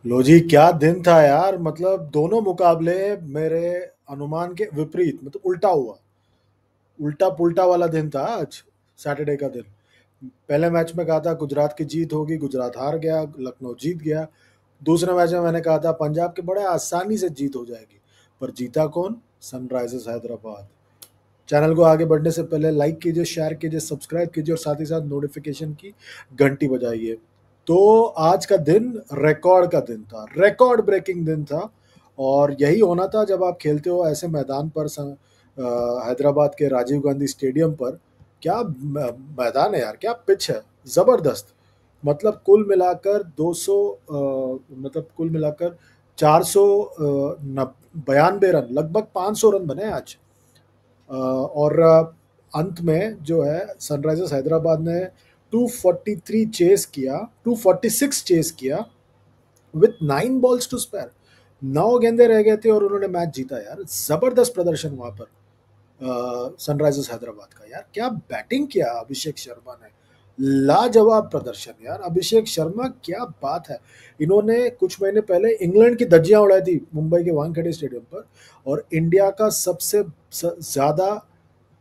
लो जी, क्या दिन था यार। मतलब दोनों मुकाबले मेरे अनुमान के विपरीत, मतलब उल्टा हुआ। उल्टा पुल्टा वाला दिन था आज, सैटरडे का दिन। पहले मैच में कहा था गुजरात की जीत होगी, गुजरात हार गया, लखनऊ जीत गया। दूसरे मैच में मैंने कहा था पंजाब के बड़े आसानी से जीत हो जाएगी, पर जीता कौन? सनराइजर्स हैदराबाद। चैनल को आगे बढ़ने से पहले लाइक कीजिए, शेयर कीजिए, सब्सक्राइब कीजिए और साथ ही साथ नोटिफिकेशन की घंटी बजाइए। तो आज का दिन रिकॉर्ड का दिन था, रिकॉर्ड ब्रेकिंग दिन था। और यही होना था जब आप खेलते हो ऐसे मैदान पर, हैदराबाद के राजीव गांधी स्टेडियम पर। क्या मैदान है यार, क्या पिच है, ज़बरदस्त। मतलब कुल मिलाकर 200, मतलब कुल मिलाकर 400 92 रन, लगभग 500 रन बने आज। और अंत में जो है सनराइजर्स हैदराबाद ने 243 चेस किया, 246 चेस किया विथ 9 बॉल्स टू स्पेयर। 9 गेंदे रह गए थे और उन्होंने मैच जीता यार। जबरदस्त प्रदर्शन वहां पर सनराइजर्स हैदराबाद का। यार क्या बैटिंग किया अभिषेक शर्मा ने, लाजवाब प्रदर्शन यार। अभिषेक शर्मा क्या बात है। इन्होंने कुछ महीने पहले इंग्लैंड की धज्जियां उड़ाई थी मुंबई के वानखेड़े स्टेडियम पर, और इंडिया का सबसे ज्यादा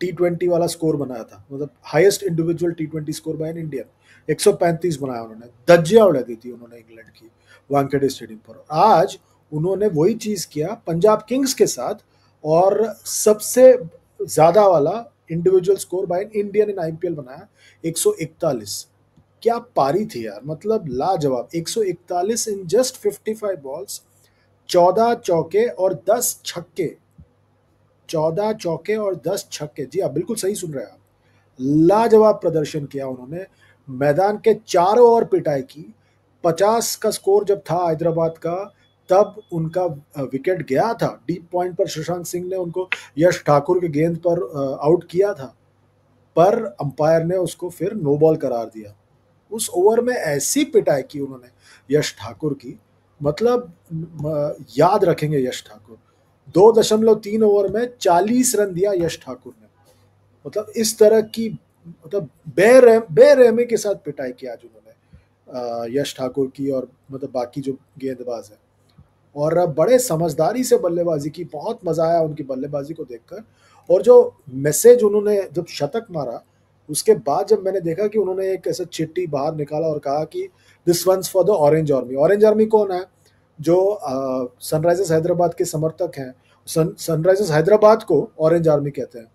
T20 वाला स्कोर बनाया था, मतलब highest individual T20 score bye an Indian. 135 बनाया उन्होंने, धज्जियां उड़ा दी थी उन्होंने इंग्लैंड की वानखेड़े स्टेडियम पर। आज उन्होंने वही चीज किया पंजाब किंग्स के साथ, और सबसे ज्यादा वाला individual score bye an Indian in IPL बनाया, 141। क्या पारी थी यार, मतलब लाजवाब। 141 इन जस्ट 55 बॉल्स, 14 चौके और 10 छक्के। 14 चौके और 10 छक्के, जी आप बिल्कुल सही सुन रहे हैं आप। लाजवाब प्रदर्शन किया उन्होंने, मैदान के चारों ओर पिटाई की। 50 का स्कोर जब था हैदराबाद का, तब उनका विकेट गया था डीप पॉइंट पर। सुशांत सिंह ने उनको यश ठाकुर के गेंद पर आउट किया था, पर अंपायर ने उसको फिर नो बॉल करार दिया। उस ओवर में ऐसी पिटाई की उन्होंने यश ठाकुर की, मतलब याद रखेंगे यश ठाकुर। 2.3 ओवर में 40 रन दिया यश ठाकुर ने। मतलब इस तरह की, मतलब बेरहमी के साथ पिटाई की आज उन्होंने यश ठाकुर की, और मतलब बाकी जो गेंदबाज है। और बड़े समझदारी से बल्लेबाजी की, बहुत मजा आया उनकी बल्लेबाजी को देखकर। और जो मैसेज उन्होंने जब शतक मारा, उसके बाद जब मैंने देखा कि उन्होंने एक ऐसा चिट्ठी बाहर निकाला और कहा कि this one's for the orange army. Orange army कौन है? जो सनराइजर्स हैदराबाद के समर्थक हैं, सनराइजर्स हैदराबाद को ऑरेंज आर्मी कहते हैं।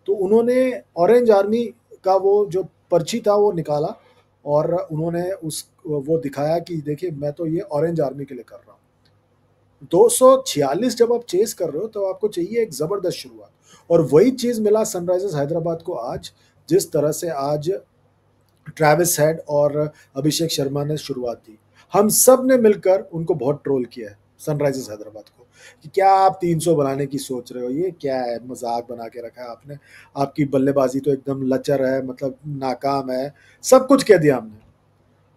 तो उन्होंने ऑरेंज आर्मी का वो जो पर्ची था वो निकाला, और उन्होंने उस वो दिखाया कि देखिए मैं तो ये ऑरेंज आर्मी के लिए कर रहा हूँ। 246 जब आप चेस कर रहे हो तो आपको चाहिए एक जबरदस्त शुरुआत, और वही चीज मिला सनराइजर्स हैदराबाद को आज। जिस तरह से आज ट्रेविस हेड और अभिषेक शर्मा ने शुरुआत दी, हम सब ने मिलकर उनको बहुत ट्रोल किया है सनराइजर्स हैदराबाद को, कि क्या आप 300 बनाने की सोच रहे हो, ये क्या है, मजाक बना के रखा है आपने। आपकी बल्लेबाजी तो एकदम लचर है, मतलब नाकाम है। सब कुछ कह दिया हमने।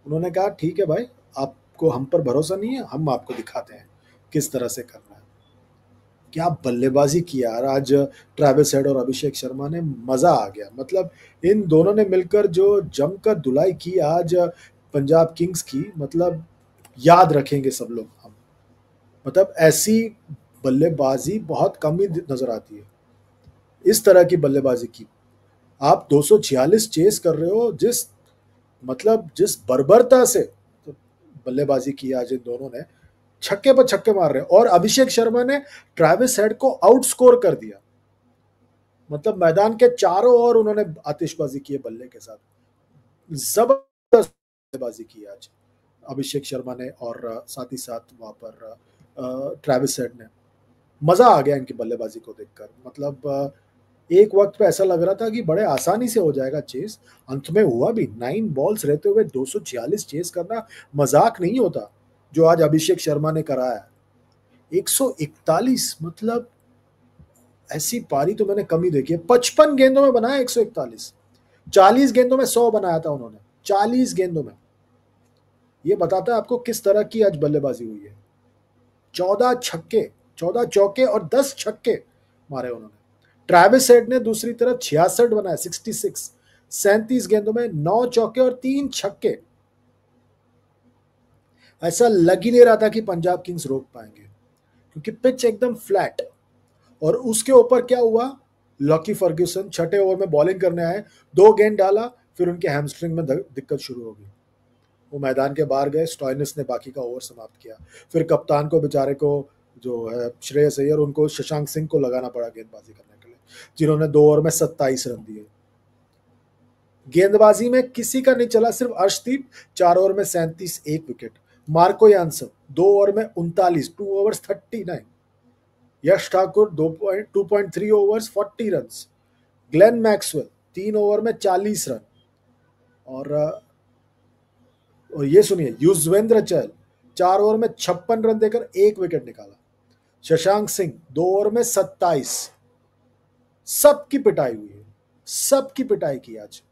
उन्होंने कहा ठीक है भाई, आपको हम पर भरोसा नहीं है, हम आपको दिखाते हैं किस तरह से करना है। क्या बल्लेबाजी की यार आज ट्रेविस हेड और अभिषेक शर्मा ने, मजा आ गया। मतलब इन दोनों ने मिलकर जो जमकर धुलाई की आज पंजाब किंग्स की, मतलब याद रखेंगे सब लोग हम। मतलब ऐसी बल्लेबाजी बहुत कम ही नजर आती है, इस तरह की बल्लेबाजी की। आप 246 चेस कर रहे हो, जिस मतलब जिस बर्बरता से तो बल्लेबाजी की आज इन दोनों ने, छक्के पर छक्के मार रहे हैं। और अभिषेक शर्मा ने ट्रेविस हेड को आउटस्कोर कर दिया। मतलब मैदान के चारों ओर उन्होंने आतिशबाजी की है बल्ले के साथ। जबरदस्त बल्लेबाजी की आज अभिषेक शर्मा ने, और साथ ही साथ वहां पर ट्रेविस हेड ने। मजा आ गया इनकी बल्लेबाजी को देखकर। मतलब एक वक्त पे ऐसा लग रहा था कि बड़े आसानी से हो जाएगा चेस, अंत में हुआ भी। 9 बॉल्स रहते हुए 246 चेस करना मजाक नहीं होता, जो आज अभिषेक शर्मा ने कराया। 141, मतलब ऐसी पारी तो मैंने कम ही देखी है। 55 गेंदों में बनाया 141। 40 गेंदों में 100 बनाया था उन्होंने, 40 गेंदों में। ये बताता है आपको किस तरह की आज बल्लेबाजी हुई है। 14 छक्के, 14 चौके और 10 छक्के मारे उन्होंने। ट्रेविस हेड ने दूसरी तरफ 66 बनाया, 66। 37 गेंदों में 9 चौके और 3 छक्के। ऐसा लग ही नहीं रहा था कि पंजाब किंग्स रोक पाएंगे, क्योंकि पिच एकदम फ्लैट। और उसके ऊपर क्या हुआ, लॉकी फर्ग्यूसन छठे ओवर में बॉलिंग करने आए, 2 गेंद डाला, फिर उनके हैमस्ट्रिंग में दिक्कत शुरू हो गई, वो मैदान के बाहर गए। स्टॉइनिस ने बाकी का ओवर समाप्त किया। फिर कप्तान को बेचारे को, जो है श्रेयस अय्यर, उनको शशांक सिंह को लगाना पड़ा गेंदबाजी करने के लिए, जिन्होंने 2 ओवर में 27 रन दिए। गेंदबाजी में किसी का नहीं चला, सिर्फ अर्शदीप 4 ओवर में 37, 1 विकेट। मार्को यानसन 2 ओवर में 39, 2 overs 39। Yash Thakur 2.3 overs 40 run. Glenn Maxwell 3 over में 40 रन। और ये सुनिए, युजवेंद्र चहल 4 ओवर में 56 रन देकर 1 विकेट निकाला। शशांक सिंह 2 ओवर में 27। सबकी पिटाई हुई है, सबकी पिटाई की आज।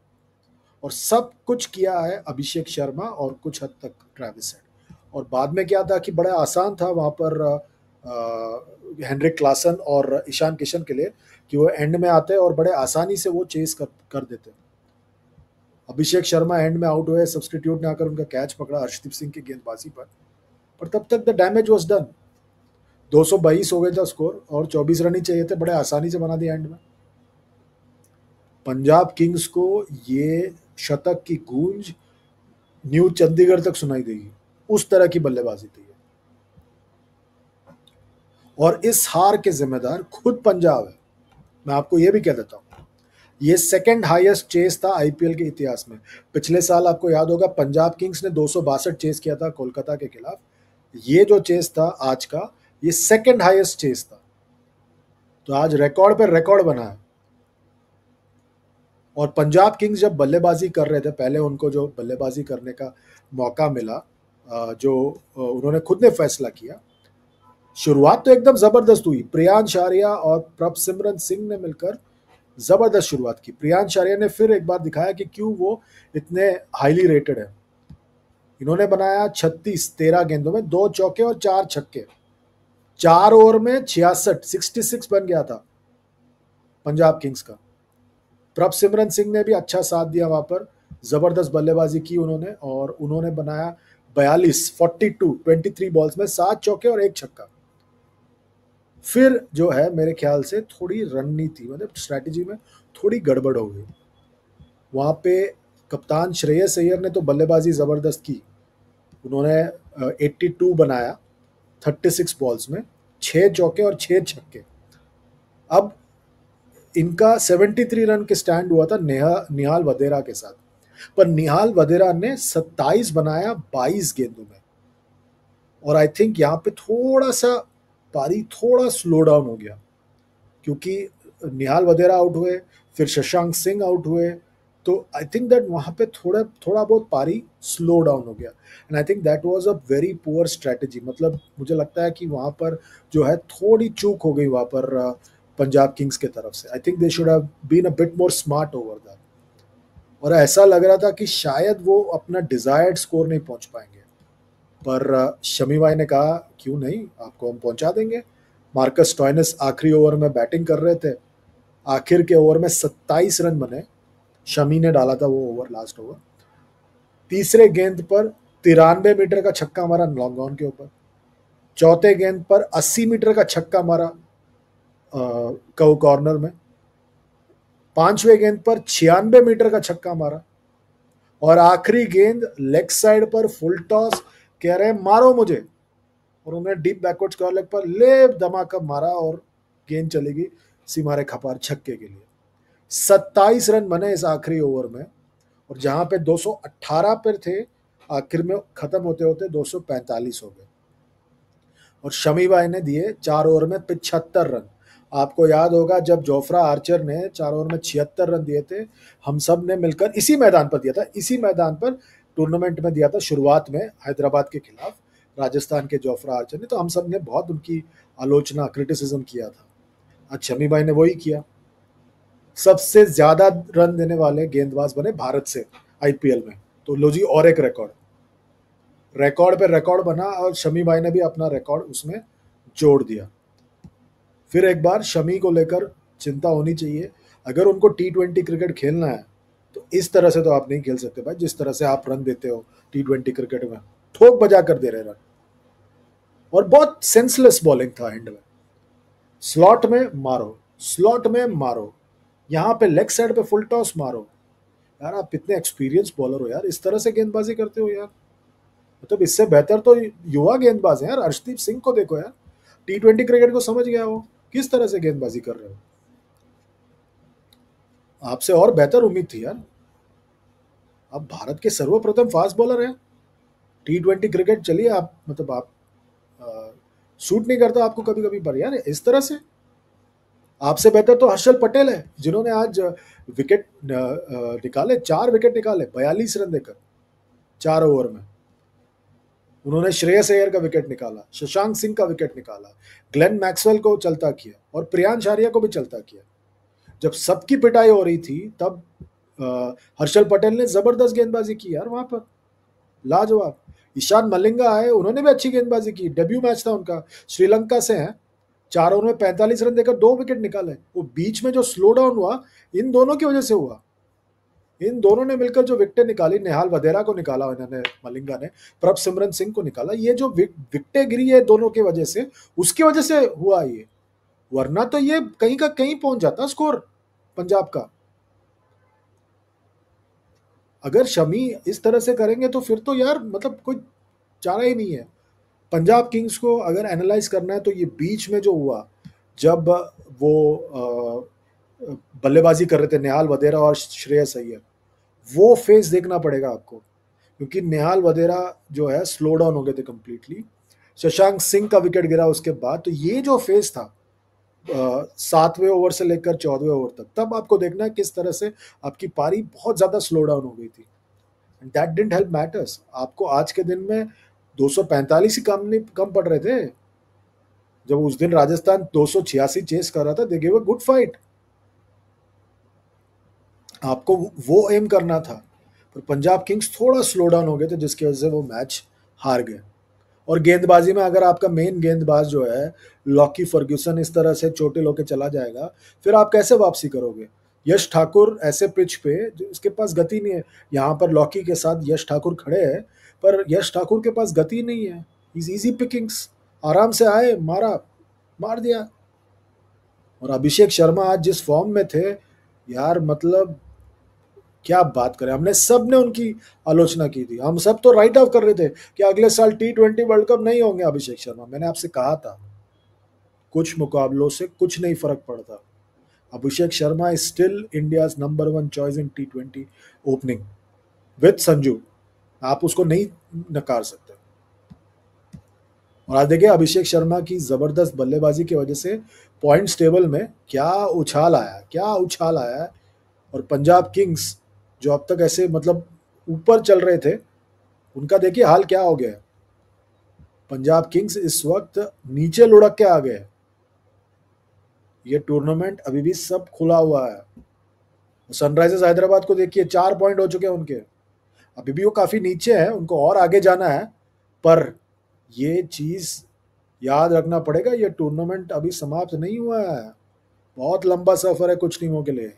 और सब कुछ किया है अभिषेक शर्मा और कुछ हद तक ट्रेविस हेड। और बाद में क्या था कि बड़ा आसान था वहां पर हेनरिक क्लासन और ईशान किशन के लिए, कि वो एंड में आते और बड़े आसानी से वो चेस कर देते। अभिषेक शर्मा एंड में आउट हुए, सब्सटीट्यूट ने आकर उनका कैच पकड़ा अर्शदीप सिंह की गेंदबाजी पर तब तक द डैमेज वाज डन। 222 हो गया था स्कोर और 24 रन ही चाहिए थे, बड़े आसानी से बना दिया एंड में। पंजाब किंग्स को ये शतक की गूंज न्यू चंडीगढ़ तक सुनाई देगी, उस तरह की बल्लेबाजी थी। और इस हार के जिम्मेदार खुद पंजाब है। मैं आपको ये भी कह देता हूं, ये सेकंड हाईएस्ट चेस था आईपीएल के इतिहास में। पिछले साल आपको याद होगा पंजाब किंग्स ने 262 चेस किया था कोलकाता के खिलाफ। ये जो चेस था आज का, ये सेकंड हाईएस्ट चेस था। तो आज रिकॉर्ड पर रिकॉर्ड बना है। और पंजाब किंग्स जब बल्लेबाजी कर रहे थे, पहले उनको जो बल्लेबाजी करने का मौका मिला, जो उन्होंने खुद ने फैसला किया, शुरुआत तो एकदम जबरदस्त हुई। प्रियांश आर्या और प्रभसिमरन सिंह ने मिलकर जबरदस्त शुरुआत की। प्रियांश आर्या ने फिर एक बार दिखाया कि क्यों वो इतने हाईली रेटेड है। इन्होंने बनाया 36 13 गेंदों में 2 चौके और 4 छक्के। 4 ओवर में 66 बन गया था पंजाब किंग्स का। प्रभसिमरन सिंह ने भी अच्छा साथ दिया वहां पर, जबरदस्त बल्लेबाजी की उन्होंने, और उन्होंने बनाया 23 बॉल्स में 7 चौके और 1 छक्का। फिर जो है मेरे ख्याल से थोड़ी रणनीति, मतलब स्ट्रैटेजी में थोड़ी गड़बड़ हो गई वहां पे। कप्तान श्रेयस अय्यर ने तो बल्लेबाजी जबरदस्त की, उन्होंने 82 बनाया 36 बॉल्स में, 6 चौके और 6 छक्के। अब इनका 73 रन के स्टैंड हुआ था निहाल वधेरा के साथ, पर निहाल वधेरा ने 27 बनाया 22 गेंदों में। और आई थिंक यहाँ पे थोड़ा सा पारी थोड़ा स्लो डाउन हो गया, क्योंकि निहाल वधेरा आउट हुए, फिर शशांक सिंह आउट हुए, तो आई थिंक दैट वहाँ पे थोड़ा बहुत पारी स्लो डाउन हो गया। And I think that was a very poor strategy. मतलब मुझे लगता है कि वहाँ पर जो है थोड़ी चूक हो गई वहाँ पर पंजाब किंग्स के तरफ से। I think they should have been a bit more smart over that. और ऐसा लग रहा था कि शायद वो अपना डिजायर्ड स्कोर नहीं पहुंच पाएंगे, पर शमी भाई ने कहा क्यों नहीं, आपको हम पहुंचा देंगे। मार्कस स्टॉइनिस आखिरी ओवर में बैटिंग कर रहे थे, आखिर के ओवर में 27 रन बने, शमी ने डाला था वो ओवर, लास्ट ओवर। तीसरे गेंद पर 93 मीटर का छक्का मारा लॉन्ग ऑन के ऊपर। चौथे गेंद पर 80 मीटर का छक्का मारा कव कॉर्नर में। पांचवें गेंद पर 96 मीटर का छक्का मारा। और आखिरी गेंद लेग साइड पर फुल टॉस, कह रहे हैं मारो मुझे, और उन्होंने डीप बैकवर्ड स्क्वायर लेग पर ले धमाका मारा और गेंद चली गई सीमा रेखा पार छक्के के लिए। 27 रन बने इस आखिरी ओवर में, और जहां पे 218 पर थे, आखिर में खत्म होते होते 245 हो गए। और शमी भाई ने दिए 4 ओवर में 75 रन। आपको याद होगा जब जोफ्रा आर्चर ने 4 ओवर में 76 रन दिए थे, हम सब ने मिलकर इसी मैदान पर दिया था, इसी मैदान पर टूर्नामेंट में दिया था शुरुआत में हैदराबाद के खिलाफ, राजस्थान के जोफ्रा आर्चर ने। तो हम सब ने बहुत उनकी आलोचना, क्रिटिसिज्म किया था। आज शमी भाई ने वही किया। सबसे ज्यादा रन देने वाले गेंदबाज बने भारत से आईपीएल में। तो लो जी, और एक रिकॉर्ड पे रिकॉर्ड बना, और शमी भाई ने भी अपना रिकॉर्ड उसमें जोड़ दिया। फिर एक बार शमी को लेकर चिंता होनी चाहिए। अगर उनको T20 क्रिकेट खेलना है तो इस तरह से तो आप नहीं खेल सकते भाई, जिस तरह से आप रन देते हो T20 क्रिकेट में। ठोक बजा कर दे रहे रन, और बहुत सेंसलेस बॉलिंग था एंड में। स्लॉट में मारो, स्लॉट में मारो, यहाँ पे लेग साइड पे फुल टॉस मारो। यार आप इतने एक्सपीरियंस बॉलर हो यार, इस तरह से गेंदबाजी करते हो यार? मतलब इससे बेहतर तो युवा गेंदबाज हैं यार। अर्शदीप सिंह को देखो यार, T20 क्रिकेट को समझ गया वो, किस तरह से गेंदबाजी कर रहे हो। आपसे और बेहतर उम्मीद थी यार। आप भारत के सर्वप्रथम फास्ट बॉलर हैं। T20 क्रिकेट चलिए आप, मतलब आप सूट नहीं करता आपको कभी कभी, पर यार इस तरह से। आपसे बेहतर तो हर्षल पटेल है, जिन्होंने आज विकेट निकाले, 4 विकेट निकाले 42 रन देकर 4 ओवर में। उन्होंने श्रेयस अय्यर का विकेट निकाला, शशांक सिंह का विकेट निकाला, ग्लेन मैक्सवेल को चलता किया, और प्रियांश आर्या को भी चलता किया। जब सबकी पिटाई हो रही थी तब हर्षल पटेल ने जबरदस्त गेंदबाजी की यार वहां पर, लाजवाब। ईशान मलिंगा आए, उन्होंने भी अच्छी गेंदबाजी की, डेब्यू मैच था उनका, श्रीलंका से हैं। 4 ओवर में 45 रन देकर 2 विकेट निकाले। वो बीच में जो स्लो डाउन हुआ, इन दोनों की वजह से हुआ। इन दोनों ने मिलकर जो विकेटें निकाली, नेहाल वधेरा को निकाला इन्होंने, मलिंगा ने प्रभ सिमरन सिंह को निकाला, ये जो विकेटें गिरी है दोनों की वजह से, उसकी वजह से हुआ ये। वरना तो ये कहीं का कहीं पहुंच जाता स्कोर पंजाब का। अगर शमी इस तरह से करेंगे तो फिर तो यार मतलब कोई चारा ही नहीं है। पंजाब किंग्स को अगर एनालाइज करना है तो ये बीच में जो हुआ, जब वो बल्लेबाजी कर रहे थे नेहाल वधेरा और श्रेयस अय्यर, वो फेस देखना पड़ेगा आपको, क्योंकि नेहाल वधेरा जो है स्लो डाउन हो गए थे कंप्लीटली। शशांक सिंह का विकेट गिरा उसके बाद, तो ये जो फेस था 7वें ओवर से लेकर 14वें ओवर तक, तब आपको देखना है किस तरह से आपकी पारी बहुत ज्यादा स्लो डाउन हो गई थी। That didn't help matters. आपको आज के दिन में 245 ही कम पड़ रहे थे। जब उस दिन राजस्थान 286 चेस कर रहा था, they give a good fight. आपको वो एम करना था, पर पंजाब किंग्स थोड़ा स्लो डाउन हो गए थे, जिसकी वजह से वो मैच हार गए। और गेंदबाजी में अगर आपका मेन गेंदबाज जो है लॉकी फर्ग्यूसन इस तरह से चोटिल होकर चला जाएगा, फिर आप कैसे वापसी करोगे? यश ठाकुर ऐसे पिच पे उसके पास गति नहीं है। यहाँ पर लॉकी के साथ यश ठाकुर खड़े हैं, पर यश ठाकुर के पास गति नहीं है। इज इजी पिकिंग्स, आराम से आए, मारा, मार दिया। और अभिषेक शर्मा आज जिस फॉर्म में थे यार, मतलब क्या बात करें, हमने सब ने उनकी आलोचना की थी। हम सब तो राइट ऑफ कर रहे थे कि अगले साल T20 वर्ल्ड कप नहीं होंगे अभिषेक शर्मा। मैंने आपसे कहा था कुछ मुकाबलों से कुछ नहीं फर्क पड़ता। Abhishek Sharma is still India's number 1 choice in T20 opening with Sanju. आप उसको नहीं नकार सकते। और आज देखिए अभिषेक शर्मा की जबरदस्त बल्लेबाजी की वजह से पॉइंट्स टेबल में क्या उछाल आया, क्या उछाल आया है। और पंजाब किंग्स जो अब तक ऐसे मतलब ऊपर चल रहे थे, उनका देखिए हाल क्या हो गया है। पंजाब किंग्स इस वक्त नीचे लुढ़क के आ गए। ये टूर्नामेंट अभी भी सब खुला हुआ है। सनराइजर्स हैदराबाद को देखिए 4 पॉइंट हो चुके हैं उनके, अभी भी वो काफी नीचे है, उनको और आगे जाना है। पर ये चीज याद रखना पड़ेगा, ये टूर्नामेंट अभी समाप्त नहीं हुआ है। बहुत लंबा सफर है कुछ टीमों के लिए,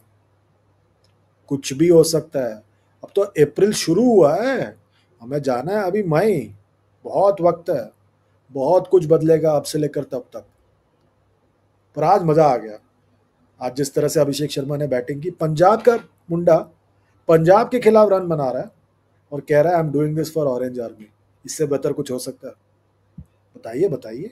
कुछ भी हो सकता है। अब तो अप्रैल शुरू हुआ है, हमें जाना है अभी मई, बहुत वक्त है, बहुत कुछ बदलेगा अब से लेकर तब तक। पर आज मजा आ गया। आज जिस तरह से अभिषेक शर्मा ने बैटिंग की, पंजाब का मुंडा पंजाब के खिलाफ रन बना रहा है और कह रहा है I am doing this for orange army. इससे बेहतर कुछ हो सकता है? बताइए बताइए,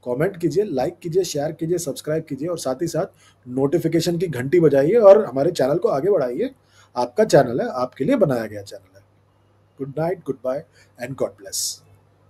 कमेंट कीजिए, लाइक कीजिए, शेयर कीजिए, सब्सक्राइब कीजिए, और साथ ही साथ नोटिफिकेशन की घंटी बजाइए और हमारे चैनल को आगे बढ़ाइए। आपका चैनल है, आपके लिए बनाया गया चैनल है। Good night, goodbye and God bless.